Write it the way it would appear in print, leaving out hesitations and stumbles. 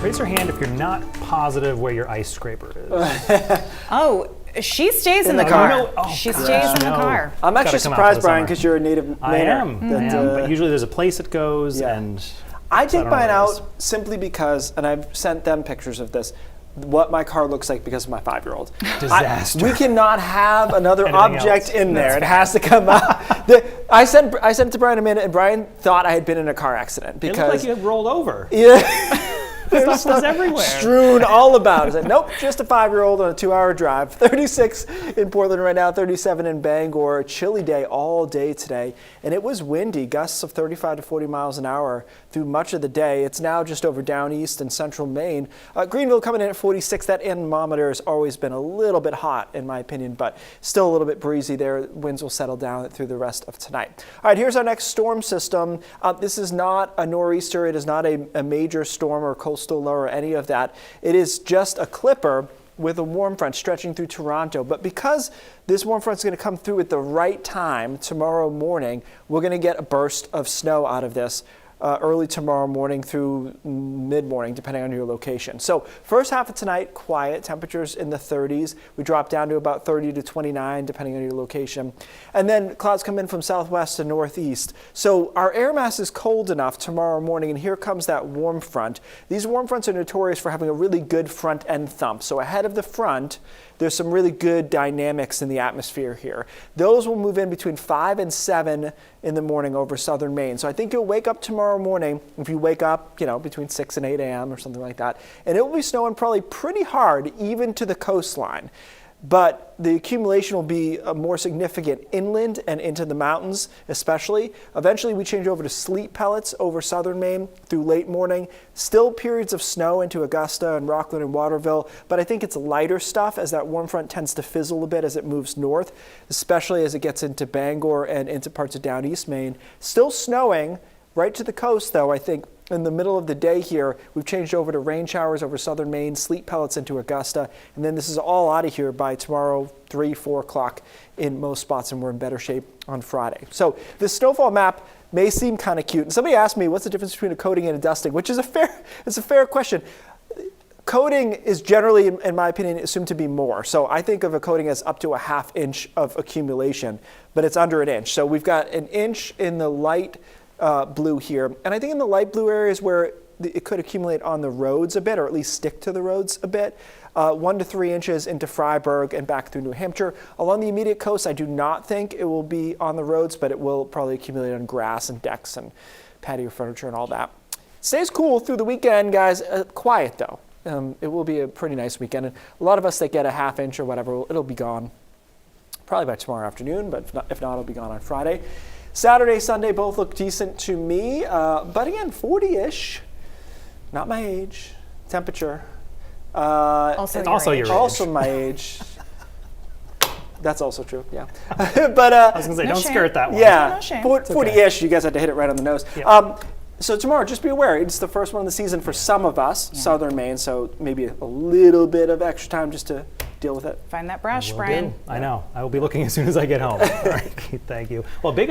raise your hand if you're not positive where your ice scraper is. Oh, she stays in the car. Oh, she stays in the car. I'm actually surprised, Brian, because you're a native Mainer. I am. But usually there's a place it goes, and I take mine out simply because, and I've sent them pictures of this, what my car looks like because of my 5-year-old. Disaster. We cannot have another object in there. That's it has to come out. I sent it to Brian a minute, and Brian thought I had been in a car accident because it looked like you had rolled over. Yeah. Stuff was everywhere. Strewn all about. I said, nope, just a 5-year-old on a 2-hour drive. 36 in Portland right now, 37 in Bangor. Chilly day all day today. And it was windy, gusts of 35 to 40 miles an hour through much of the day. It's now just over down east in central Maine. Greenville coming in at 46. That anemometer has always been a little bit hot, in my opinion, but still a little bit breezy there. Winds will settle down through the rest of tonight. All right, here's our next storm system. This is not a nor'easter. It is not a major storm or coastal low or any of that. It is just a clipper with a warm front stretching through Toronto. But because this warm front is going to come through at the right time tomorrow morning, we're going to get a burst of snow out of this early tomorrow morning through mid-morning, depending on your location. So first half of tonight, quiet, temperatures in the 30s. We drop down to about 30 to 29, depending on your location. And then clouds come in from southwest to northeast. So our air mass is cold enough tomorrow morning, and here comes that warm front. These warm fronts are notorious for having a really good front end thump. So ahead of the front, there's some really good dynamics in the atmosphere here. Those will move in between 5 and 7 in the morning over southern Maine. So I think you'll wake up tomorrow morning, if you wake up, between 6 and 8 a.m. or something like that, and it will be snowing probably pretty hard, even to the coastline. But the accumulation will be more significant inland and into the mountains, especially. Eventually, we change over to sleet pellets over southern Maine through late morning. Still periods of snow into Augusta and Rockland and Waterville, but I think it's lighter stuff as that warm front tends to fizzle a bit as it moves north, especially as it gets into Bangor and into parts of down east Maine. Still snowing right to the coast, though, I think. In the middle of the day here, we've changed over to rain showers over southern Maine, sleet pellets into Augusta, and then this is all out of here by tomorrow, 3, 4 o'clock in most spots, and we're in better shape on Friday. So this snowfall map may seem kind of cute. And somebody asked me, what's the difference between a coating and a dusting, which is it's a fair question. Coating is generally, in my opinion, assumed to be more. So I think of a coating as up to a ½ inch of accumulation, but it's under an inch. So we've got an inch in the light blue here. And I think in the light blue areas where it could accumulate on the roads a bit, or at least stick to the roads a bit, 1 to 3 inches into Freiburg and back through New Hampshire. Along the immediate coast, I do not think it will be on the roads, but it will probably accumulate on grass and decks and patio furniture and all that. Stays cool through the weekend, guys. Quiet, though. It will be a pretty nice weekend. And a lot of us that get a ½ inch or whatever, it'll be gone probably by tomorrow afternoon, but if not, it'll be gone on Friday. Saturday, Sunday both look decent to me, but again, 40-ish, not my age, temperature. Also your age. Also my age. That's also true, yeah. But I was going to say, don't skirt that one. Yeah, no shame. 40-ish, you guys had to hit it right on the nose. Yep. So tomorrow, just be aware, it's the first one of the season for some of us, southern Maine, so maybe a little bit of extra time just to deal with it. Find that brush, Brian. I know. I will be looking as soon as I get home. All right, Keith, thank you. Well, big